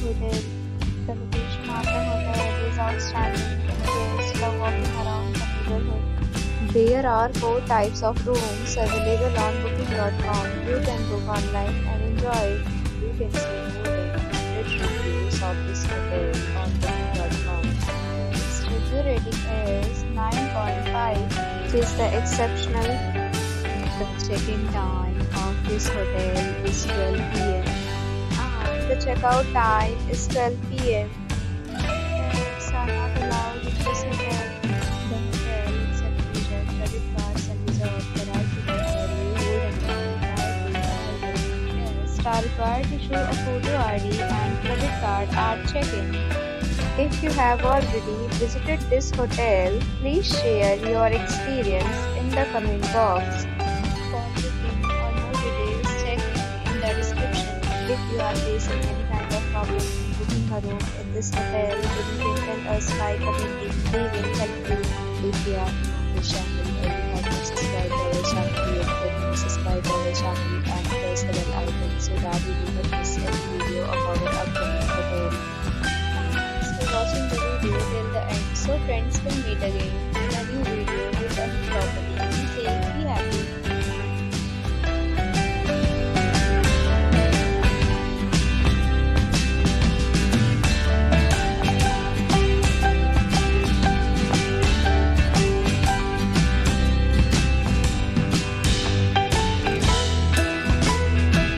hotel. The location of the hotel is outstanding and guests love walking around the neighborhood. There are four types of rooms available on booking.com. You can book online and enjoy it. You can see more than 100 reviews of this hotel on booking.com. Its review rating is 9.5, which is the exceptional. The check-in time of this hotel is 12 p.m. and the checkout time is 12 p.m. Pets are not allowed in this hotel. The hotel accepts major credit cards and reserves the right to temporarily hold an amount prior to arrival. Guests are required to show a photo ID and credit card at check-in. If you have already visited this hotel, please share your experience in the comment box. For booking or more details, check in the description. If you are facing any kind of problem in booking a room in this hotel, then you can tell us by commenting. We will help you. If you are new on this channel or you have not subscribed to our channel yet, then please subscribe to our channel and press the bell icon so that you do not miss any video of our upcoming hotel. Thanks for watching the video till the end. So friends, will meet again in a new video with a new property.